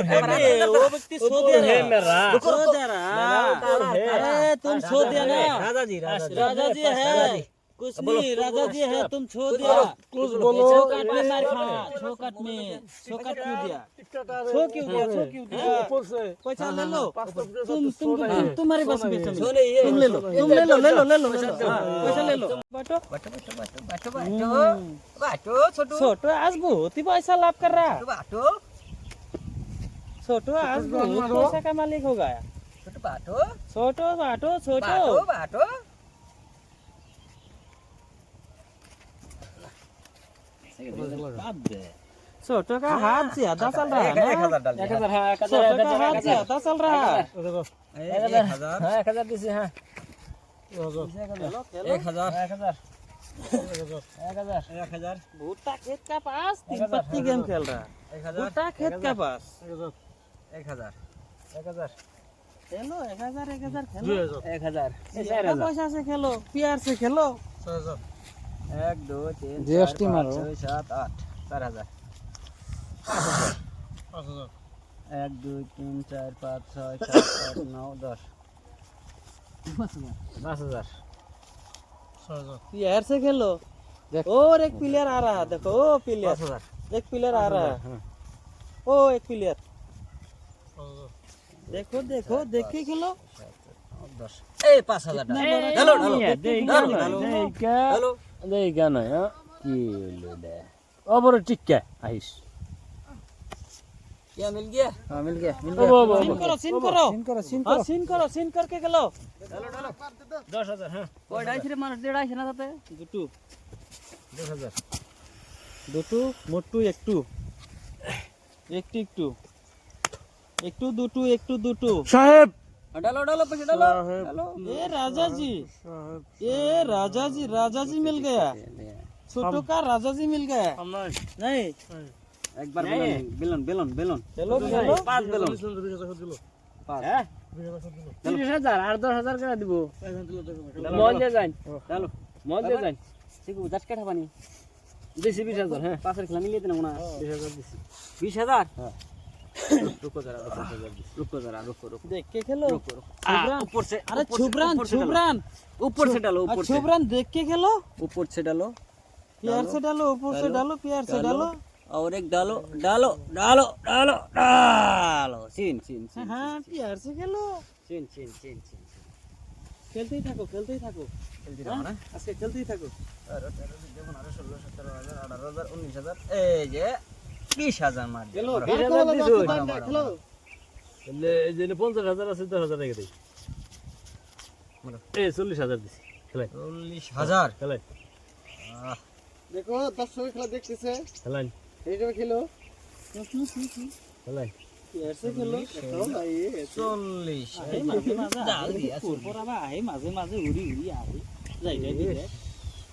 है वो व्यक्ति सो दे रहा है मेरा सो दे रहा है तुम सो दिया ना राजा जी है कुछ नहीं राजा जी है तुम छो दिया कुछ बोलो चौकाट में मार खाया चौकाट क्यों दिया छो क्यों दिया ऊपर से पैसा ले लो तुम्हारे पास पैसा तुम ले लो पैसा ले लो बाटो छोटो आज बहुत ही पैसा लाभ कर रहा छोटो आज बहुत पैसा का मालिक हो गया छोटो बाटो छोटो का हाथ ज्यादा चल रहा है ना 1000 छोटो का हाथ ज्यादा चल रहा है 1000 दीजिए हाँ 1000 भुट्टा खेत का पास 3 पत्ती गेम खेल रहा है भुट्टा खेत का पास 1000 खेलो 1000 खेलो 1000 पैसा से खेलो प्यार से खेलो 1 2 3 जीएसटी मारो 6 7 8 4000 5000 1 2 3 4 5 6 7 8 9 10 5000 यार से खेलो और एक प्लेयर आ रहा है देखो ओ प्लेयर एक प्लेयर आ रहा है ओ एक प्लेयर देखो देख के खेलो 10 ए 5000 हेलो देखा ना यार ये ले अब और टिक क्या आइस क्या मिल गया हाँ मिल गया सीन करके खेलो डालो 10000 हाँ कोई डाइस रे मार डेढ़ आइस ना जाते दुटू 10000 दुटू मोटू एकटू दुटू साहब डालो पैसे डालो ये राजा जी मिल गया छोटू का राजा जी मिल गया नहीं एक बार बेलन चलो 5 बेलन 30,000 আর 10,000 করে দিব মল দিয়ে যান চলো মল দিয়ে যান ঠিক আছে 10 কাঠা পানি দিছি 20,000 হ্যাঁ পাঁচের খেলা মিলিয়ে দেন না 20,000 দিছি 20,000 হ্যাঁ रुको जरा देख के खेलो ऊपर से अरे छुबरान ऊपर से डालो छुबरान देख के खेलो ऊपर से डालो प्यार से डालो ऊपर से डालो प्यार से डालो और एक डालो सीन हाँ प्यार से खेलो सीन खेलते ही थाको खेलते ही थाको 18,000 19,000 ए जे 20,000 मार चलो 20,000 दिसो खेलो ले जेने 50,000 আছে 10,000 রেখে দেই মারো এ 40,000 দিছি খেলাই 40,000 খেলাই দেখো 10 সময় খেলা দেখতেছে খেলাই এইভাবে খেলো খেলাই ऐसे खेलो देखो भाई 40 এই মাঝে ডাল দিয়া সুরপরাবা এই মাঝে উড়ি আই যাই দিলে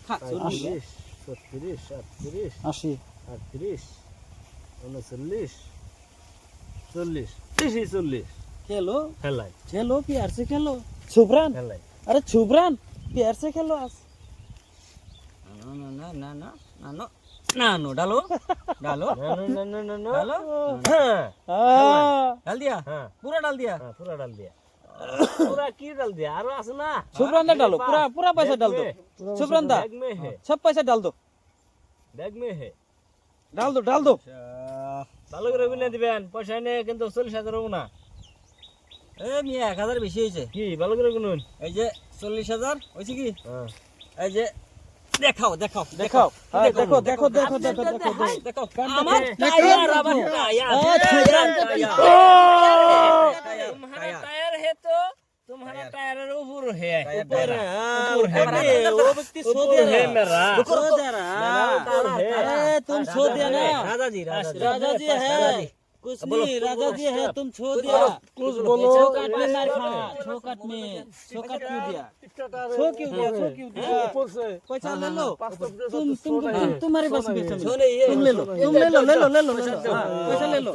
খা 40 37 38 80 38 39 40 खेलो प्यार से खेलो छुबरान अरे छुबरान प्यार से खेलो आज ना डालो डाल दिया पूरा डाल दिया पूरा की डाल दिया और आसना छुबरान ना डालो पूरा पैसा डाल दो छुबरान दा सब पैसा डाल दो बैग में है डाल दो ভালো করে বিলে দিবেন পয়সা নে কিন্তু 40,000 হবে না এ মিয়া 1000 বেশি হইছে কি ভালো করে গুনুন এই যে 40,000 হইছে কি হ্যাঁ এই যে দেখাও দেখো আমার টায়ার টায়ার है तो तुम्हारा टायर ऊपर है वो व्यक्ति सो दे है मेरा है तुम सो दिया ना राजा जी है कुछ नहीं राजा जी है तुम छो दिया कुछ बोलो चौकाट में मार खाया चौकाट क्यों दिया छो क्यों दिया ऊपर से पैसा ले लो तुम्हारे पास पैसा तुम ले लो पैसा ले लो